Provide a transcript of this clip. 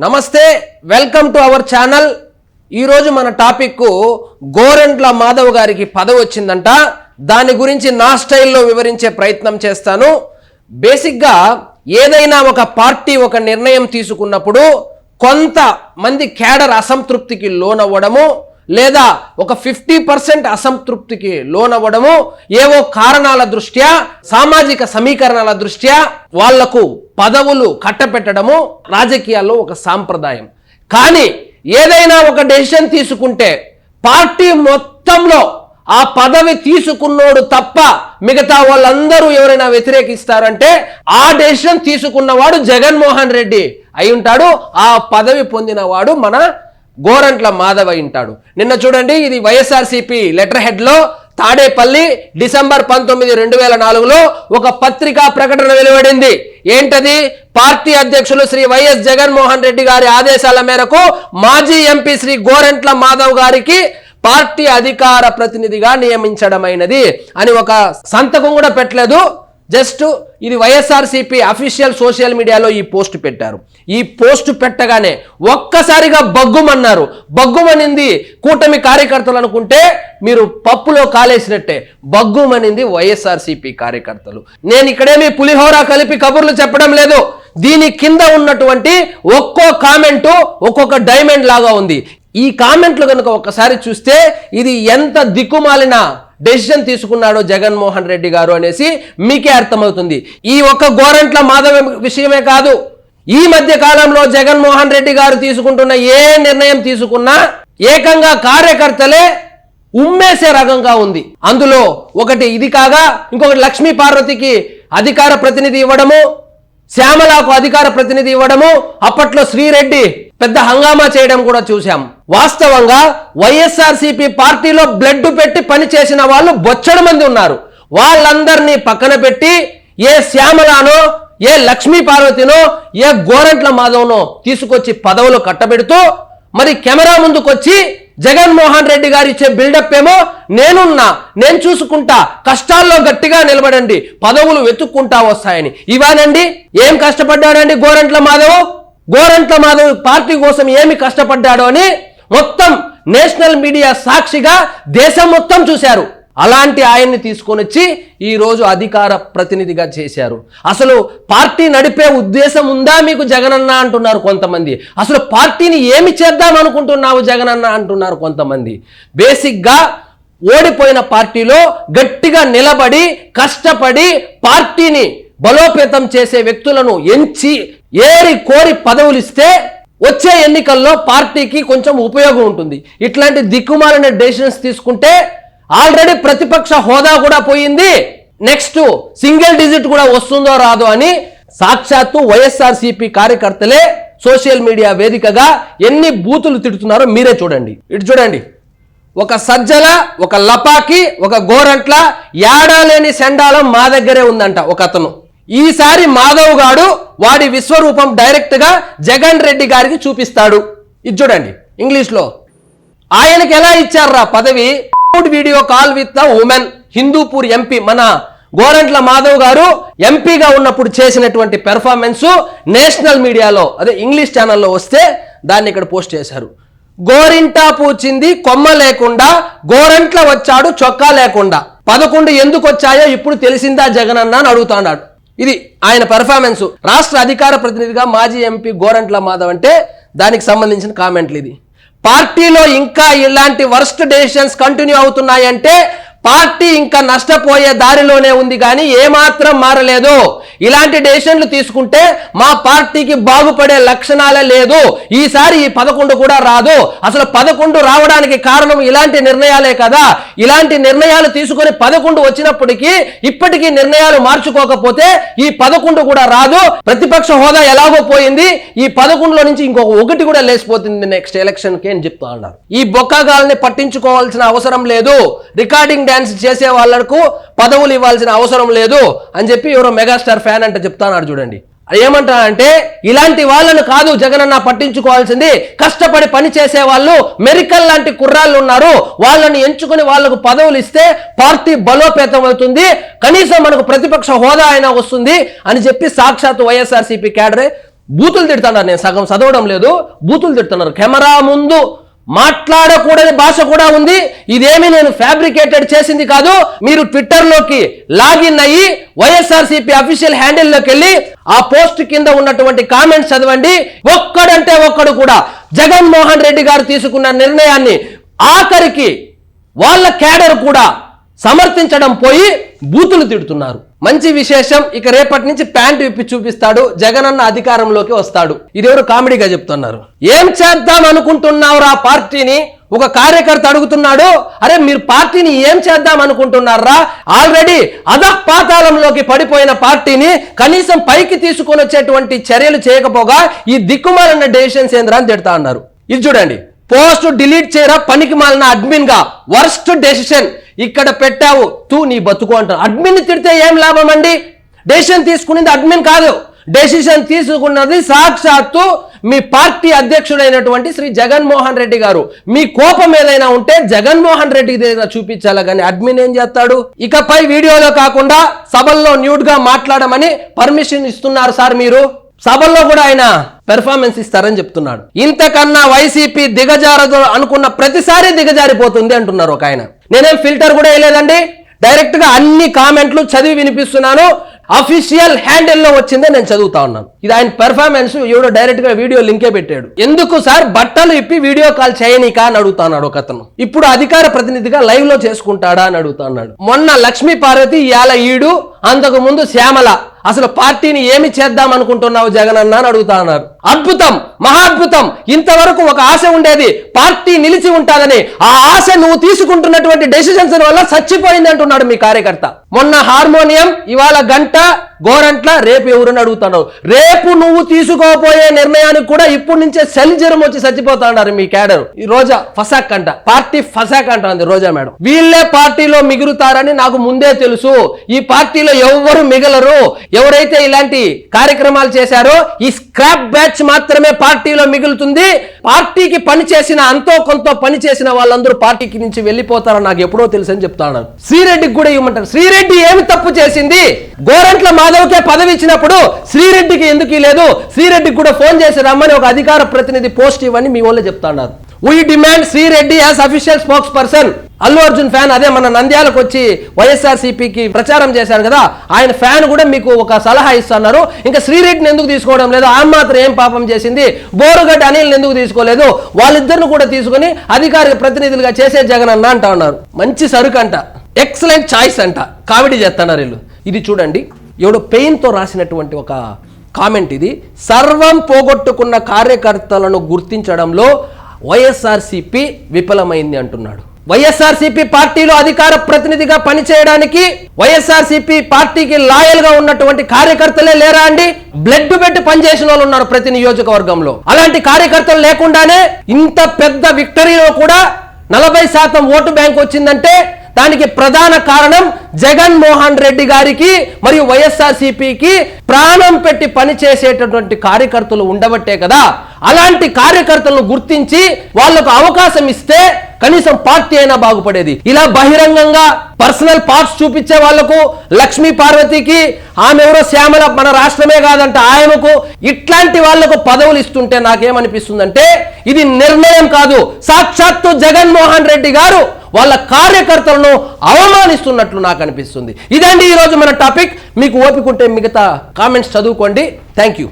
నమస్తే welcome to our channel. ఈ రోజు మన టాపిక్ గోరంట్ల మాధవ్ గారికి పదవి వచ్చిందంట। దాని గురించి నా స్టైల్లో వివరించే ప్రయత్నం చేస్తాను। బేసిక్ గా ఏదైనా ఒక పార్టీ ఒక నిర్ణయం తీసుకున్నప్పుడు కొంత మంది క్యాడర్ అసంతృప్తికి లోనవ్వడము లేదా ఒక 50% అసంతృప్తికి లోనవ్వడము ఏవో కారణాల దృష్ట్యా సామాజిక సమీకరణాల దృష్ట్యా వాళ్లకు పదవులు కట్టపెట్టడము రాజకీయాల్లో ఒక సాంప్రదాయం। కానీ ఏదైనా ఒక డెసిషన్ తీసుకుంటే పార్టీ మొత్తంలో ఆ పదవి తీసుకున్నోడు తప్ప మిగతా వాళ్ళందరూ ఎవరైనా వ్యతిరేకిస్తారంటే ఆ డెసిషన్ తీసుకున్నవాడు జగన్మోహన్ రెడ్డి అయి ఉంటాడు। ఆ పదవి పొందినవాడు మన గోరంట్ల మాధవ్ అయి ఉంటాడు। నిన్న చూడండి, ఇది వైఎస్ఆర్సీపీ లెటర్ హెడ్ లో తాడేపల్లి డిసెంబర్ 19, 2004లో ఒక పత్రికా ప్రకటన వెలువడింది। ఏంటది? పార్టీ అధ్యక్షులు శ్రీ వైఎస్ జగన్మోహన్ రెడ్డి గారి ఆదేశాల మేరకు మాజీ ఎంపీ శ్రీ గోరంట్ల మాధవ్ గారికి పార్టీ అధికార ప్రతినిధిగా నియమించడమైనది అని ఒక సంతకం కూడా పెట్టలేదు। జస్ట్ ఇది వైఎస్ఆర్సీపీ అఫీషియల్ సోషల్ మీడియాలో ఈ పోస్ట్ పెట్టారు। ఈ పోస్ట్ పెట్టగానే ఒక్కసారిగా బగ్గుమన్నారు। బగ్గుమనింది కూటమి కార్యకర్తలు అనుకుంటే మీరు పప్పులో కాలేసినట్టే బగ్గుమనింది వైఎస్ఆర్సీపీ కార్యకర్తలు। నేను ఇక్కడేమి పులిహోర కలిపి కబుర్లు చెప్పడం లేదు। దీని కింద ఉన్నటువంటి ఒక్కో కామెంటు ఒక్కొక్క డైమండ్ లాగా ఉంది। ఈ కామెంట్లు కనుక ఒక్కసారి చూస్తే ఇది ఎంత దిక్కుమాలిన డెసిషన్ తీసుకున్నాడో జగన్మోహన్ రెడ్డి గారు అనేసి మీకే అర్థమవుతుంది। ఈ ఒక్క గోరంట్ల మాధవ విషయమే కాదు, ఈ మధ్య కాలంలో జగన్మోహన్ రెడ్డి గారు తీసుకుంటున్న ఏ నిర్ణయం తీసుకున్నా ఏకంగా కార్యకర్తలే ఉమ్మేసే రకంగా ఉంది। అందులో ఒకటి ఇది కాగా ఇంకొకటి లక్ష్మీ పార్వతికి అధికార ప్రతినిధి ఇవ్వడము, శ్యామలకు అధికార ప్రతినిధి ఇవ్వడము, అప్పట్లో శ్రీరెడ్డి పెద్ద హంగామా చేయడం కూడా చూశాం। వాస్తవంగా వైఎస్ఆర్సీపీ పార్టీలో బ్లడ్ పెట్టి పనిచేసిన వాళ్ళు బొచ్చడు మంది ఉన్నారు। వాళ్ళందరినీ పక్కన పెట్టి ఏ శ్యామలానో ఏ లక్ష్మీ పార్వతినో ఏ గోరంట్ల మాధవ్నో తీసుకొచ్చి పదవులు కట్టబెడుతూ మరి కెమెరా ముందుకొచ్చి జగన్మోహన్ రెడ్డి గారు ఇచ్చే బిల్డప్ ఏమో నేను చూసుకుంటా, కష్టాల్లో గట్టిగా నిలబడండి, పదవులు వెతుక్కుంటా వస్తాయని। ఇవానండి ఏం కష్టపడ్డాడండి గోరంట్ల మాధవ్ పార్టీ కోసం ఏమి కష్టపడ్డాడో అని మొత్తం నేషనల్ మీడియా సాక్షిగా దేశం మొత్తం చూశారు। అలాంటి ఆయన్ని తీసుకొని వచ్చి ఈరోజు అధికార ప్రతినిధిగా చేశారు। అసలు పార్టీ నడిపే ఉద్దేశం ఉందా మీకు జగనన్న అంటున్నారు కొంతమంది। అసలు పార్టీని ఏమి చేద్దాం అనుకుంటున్నావు జగనన్న అంటున్నారు కొంతమంది। బేసిక్గా ఓడిపోయిన పార్టీలో గట్టిగా నిలబడి కష్టపడి పార్టీని బలోపేతం చేసే వ్యక్తులను ఎంచి ఏరి కోరి పదవులు ఇస్తే వచ్చే ఎన్నికల్లో పార్టీకి కొంచెం ఉపయోగం ఉంటుంది। ఇట్లాంటి దిక్కుమాలిన డెసిషన్స్ తీసుకుంటే ఆల్రెడీ ప్రతిపక్ష హోదా కూడా పోయింది, నెక్స్ట్ సింగిల్ డిజిట్ కూడా వస్తుందో రాదో అని సాక్షాత్తు వైఎస్ఆర్సీపీ కార్యకర్తలే సోషల్ మీడియా వేదికగా ఎన్ని బూతులు తిడుతున్నారో మీరే చూడండి। ఇటు చూడండి, ఒక సజ్జల, ఒక లపాకి, ఒక గోరంట్ల, యాడాలేని సెండాలం మా దగ్గరే ఉందంట ఒక అతను। ఈసారి మాధవ్ గాడు వాడి విశ్వరూపం డైరెక్ట్ గా జగన్ రెడ్డి గారికి చూపిస్తాడు। ఇది చూడండి ఇంగ్లీష్లో, ఆయనకి ఎలా ఇచ్చారా పదవి? Video call with the women, Hindupur MP మన గోరంట్ల మాధవ్ గారు ఎంపీగా ఉన్నప్పుడు చేసినటువంటి పెర్ఫార్మెన్స్ నేషనల్ మీడియాలో అదే ఇంగ్లీష్ ఛానల్లో వస్తే దాన్ని ఇక్కడ పోస్ట్ చేశారు। గోరింటా పూచింది కొమ్మ లేకుండా, గోరంట్ల వచ్చాడు చొక్కా లేకుండా, 11 ఎందుకు వచ్చాయో ఇప్పుడు తెలిసిందా జగనన్న అని అడుగుతున్నాడు। ఇది ఆయన పెర్ఫార్మెన్స్। రాష్ట్ర అధికార ప్రతినిధిగా మాజీ ఎంపీ గోరంట్ల మాధవ్ అంటే దానికి సంబంధించిన కామెంట్లు ఇది। పార్టీలో ఇంకా ఇలాంటి వర్స్ట్ డెసిషన్స్ కంటిన్యూ అవుతున్నాయంటే పార్టీ ఇంకా నష్టపోయే దారిలోనే ఉంది కానీ ఏమాత్రం మారలేదు। ఇలాంటి డెసిషన్లు తీసుకుంటే మా పార్టీకి బాగుపడే లక్షణాలే లేదు। ఈసారి ఈ 11 కూడా రాదు। అసలు 11 రావడానికి కారణం ఇలాంటి నిర్ణయాలే కదా। ఇలాంటి నిర్ణయాలు తీసుకొని 11 వచ్చినప్పటికీ ఇప్పటికీ నిర్ణయాలు మార్చుకోకపోతే ఈ 11 కూడా రాదు। ప్రతిపక్ష హోదా ఎలాగో పోయింది, ఈ 11లో నుంచి ఇంకొక 1 కూడా లేచిపోతుంది నెక్స్ట్ ఎలక్షన్కి అని చెప్తా ఉన్నారు। ఈ బొక్కగాల్ని పట్టించుకోవాల్సిన అవసరం లేదు, రికార్డింగ్ డాన్స్ చేసే వాళ్లకు పదవులు ఇవ్వాల్సిన అవసరం లేదు అని చెప్పి ఎవరో మెగాస్టార్ ఫ్యాన్ అంటే చెప్తాన్నాడు చూడండి। ఏమంటారంటే ఇలాంటి వాళ్ళను కాదు జగనన్న పట్టించుకోవాల్సింది, కష్టపడి పని చేసే వాళ్ళు మెరికల్ లాంటి కుర్రాళ్ళు ఉన్నారు, వాళ్ళని ఎంచుకుని వాళ్ళకు పదవులు ఇస్తే పార్టీ బలోపేతం అవుతుంది, కనీసం మనకు ప్రతిపక్ష హోదా అయినా వస్తుంది అని చెప్పి సాక్షాత్ వైఎస్ఆర్సీపీ క్యాడరే బూతులు తిడుతున్నారు. నేను సగం చదవడం లేదు, బూతులు తిడుతున్నారు. కెమెరా ముందు మాట్లాడకూడని భాష కూడా ఉంది. ఇదేమి నేను ఫ్యాబ్రికేటెడ్ చేసింది కాదు. మీరు ట్విట్టర్లోకి లాగిన్ అయ్యి వైఎస్ఆర్సీపీ అఫీషియల్ హ్యాండిల్లోకి వెళ్ళి ఆ పోస్ట్ కింద ఉన్నటువంటి కామెంట్స్ చదవండి. ఒక్కడంటే ఒక్కడు కూడా జగన్మోహన్ రెడ్డి గారు తీసుకున్న నిర్ణయాన్ని ఆఖరికి వాళ్ళ క్యాడర్ కూడా సమర్థించడం పోయి బూతులు తిడుతున్నారు. మంచి విశేషం, ఇక రేపటి నుంచి ప్యాంటు విప్పి చూపిస్తాడు, జగనన్న అధికారంలోకి వస్తాడు. ఇదెవరు కామెడీగా చెప్తున్నారు. ఏం చేద్దాం అనుకుంటున్నావురా పార్టీని? ఒక కార్యకర్త అడుగుతున్నాడు. అరే మీరు పార్టీని ఏం చేద్దాం అనుకుంటున్నారా? ఆల్రెడీ అధపాతాళంలోకి పడిపోయిన పార్టీని కనీసం పైకి తీసుకొని వచ్చేటువంటి చర్యలు చేయకపోగా ఈ దిక్కుమాలిన డెసిషన్స్ ఏంద్రా అని తిడతా అన్నారు. ఇది చూడండి, పోస్ట్ డిలీట్ చేయరా పనికి మాలిన అడ్మిన్ గా వర్స్ట్ డెసిషన్ ఇక్కడ పెట్టావు, తూ నీ బతుకు అంటారు. అడ్మిన్ తిడితే ఏం లాభం అండి? డెసిషన్ తీసుకునేది అడ్మిన్ కాదు, డెసిషన్ తీసుకున్నది సాక్షాత్తు మీ పార్టీ అధ్యక్షుడైనటువంటి శ్రీ జగన్మోహన్ రెడ్డి గారు. మీ కోపం ఏదైనా ఉంటే జగన్మోహన్ రెడ్డి దగ్గర చూపించాలి, కానీ అడ్మిన్ ఏం చేస్తాడు? ఇకపై వీడియోలో కాకుండా సభల్లో న్యూడ్ గా మాట్లాడమని పర్మిషన్ ఇస్తున్నారు సార్. మీరు సభల్లో కూడా ఆయన పెర్ఫార్మెన్స్ ఇస్తారని చెప్తున్నాడు. ఇంతకన్నా వైసీపీ దిగజారదు అనుకున్న ప్రతిసారి దిగజారిపోతుంది అంటున్నారు ఒక ఆయన. నేనేం ఫిల్టర్ కూడా వేయలేదండి, డైరెక్ట్ గా అన్ని కామెంట్లు చదివి వినిపిస్తున్నాను. అఫీషియల్ హ్యాండిల్లో వచ్చిందే నేను చదువుతా ఉన్నాను. ఇది ఆయన పెర్ఫార్మెన్స్. ఎవడో డైరెక్ట్ గా వీడియో లింకే పెట్టాడు. ఎందుకు సార్ బట్టలు ఇప్పి వీడియో కాల్ చేయనీకా అని అడుగుతున్నాడు ఒక అతను. ఇప్పుడు అధికార ప్రతినిధిగా లైవ్ లో చేసుకుంటాడా అని అడుగుతున్నాడు. మొన్న లక్ష్మీ పార్వతి, ఇయాల ఈడు, అంతకు ముందు శ్యామల. అసలు పార్టీని ఏమి చేద్దాం అనుకుంటున్నావు జగన్ అన్న అని అడుగుతా ఉన్నారు. అద్భుతం, మహాద్భుతం. ఇంతవరకు ఒక ఆశ ఉండేది, పార్టీ నిలిచి ఉంటాదని. ఆ ఆశ నువ్వు తీసుకుంటున్నటువంటి డెసిషన్స్ వల్ల చచ్చిపోయింది అంటున్నాడు మీ కార్యకర్త. మొన్న హార్మోనియం, ఇవాళ గంట, గోరంట్ల, రేపు ఎవరని అడుగుతున్నావు. రేపు నువ్వు తీసుకోబోయే నిర్ణయానికి కూడా ఇప్పుడు నుంచే సెల్ జ్వరం వచ్చి చచ్చిపోతా ఉన్నారు మీ క్యాడర్. ఈ రోజా ఫసాక్ అంట, పార్టీ ఫసాక్ అంటుంది రోజా మేడం. వీళ్ళే పార్టీలో మిగులుతారని నాకు ముందే తెలుసు. ఈ పార్టీలో ఎవరు మిగలరు. ఎవరైతే ఇలాంటి కార్యక్రమాలు చేశారో ఈ స్క్రాప్ బ్యాచ్ మాత్రమే పార్టీలో మిగులుతుంది. పార్టీకి పని చేసిన, అంతో కొంత పని చేసిన వాళ్ళందరూ పార్టీకి నుంచి వెళ్ళిపోతారని నాకు ఎప్పుడో తెలుసు అని చెప్తాను. శ్రీరెడ్డికి కూడా ఇవ్వమంటారు. శ్రీరెడ్డి ఏమి తప్పు చేసింది? గోరంట్ల మాధవ్కే పదవి ఇచ్చినప్పుడు శ్రీరెడ్డికి ఎందుకు లేదు? శ్రీరెడ్డికి కూడా ఫోన్ చేసి రమ్మని ఒక అధికార ప్రతినిధి పోస్ట్ ఇవ్వని మీ వాళ్ళు చెప్తున్నారు. We demand Sri Reddy as official spokes person. Allu Arjun fan అదే మన నంద్యాలకు వచ్చి వైఎస్ఆర్సీపీకి ప్రచారం చేశారు కదా, ఆయన ఫ్యాన్ కూడా మీకు ఒక సలహా ఇస్తున్నారు. ఇంకా శ్రీరెడ్డిని ఎందుకు తీసుకోవడం లేదు? ఆమె మాత్రం ఏం పాపం చేసింది? బోరుగడ్డ అనిల్ని ఎందుకు తీసుకోలేదు? వాళ్ళిద్దరిని కూడా తీసుకుని అధికారిక ప్రతినిధులుగా చేసే జగన్ అన్న అంటా ఉన్నారు. మంచి సరుకు అంట, ఎక్సలెంట్ చాయిస్ అంట, కామెడీ చేస్తున్నారు వీళ్ళు. ఇది చూడండి, ఎవడో పెయిన్తో రాసినటువంటి ఒక కామెంట్ ఇది. సర్వం పోగొట్టుకున్న కార్యకర్తలను గుర్తించడంలో వైఎస్ఆర్సీపీ విఫలమైంది అంటున్నాడు. వైఎస్ఆర్సీపీ పార్టీలో అధికార ప్రతినిధిగా పనిచేయడానికి వైఎస్ఆర్సీపీ పార్టీకి లాయల్ గా ఉన్నటువంటి కార్యకర్తలే లేరా అండి? బ్లడ్ పెట్టి పనిచేసిన వాళ్ళు ఉన్నారు ప్రతి నియోజకవర్గంలో. అలాంటి కార్యకర్తలు లేకుండానే ఇంత పెద్ద విక్టరీలో కూడా 40% ఓటు బ్యాంక్ వచ్చిందంటే దానికి ప్రధాన కారణం జగన్మోహన్ రెడ్డి గారికి మరియు వైఎస్ఆర్సీపీకి ప్రాణం పెట్టి పనిచేసేటటువంటి కార్యకర్తలు ఉండబట్టే కదా. అలాంటి కార్యకర్తలను గుర్తించి వాళ్లకు అవకాశం ఇస్తే కనీసం పార్టీ అయినా బాగుపడేది. ఇలా బహిరంగంగా పర్సనల్ పార్ట్స్ చూపించే వాళ్లకు, లక్ష్మీ పార్వతికి, ఆమె ఎవరో శ్యామల మన రాష్ట్రమే కాదంట ఆయనకు, ఇట్లాంటి వాళ్లకు పదవులు ఇస్తుంటే నాకేమనిపిస్తుందంటే ఇది నిర్ణయం కాదు, సాక్షాత్తు జగన్మోహన్ రెడ్డి గారు వాళ్ళ కార్యకర్తలను అవమానిస్తున్నట్లు నాకు అనిపిస్తుంది. ఇదండి ఈరోజు మన టాపిక్. మీకు ఓపిక ఉంటే మిగతా కామెంట్స్ చదువుకోండి. Thank you.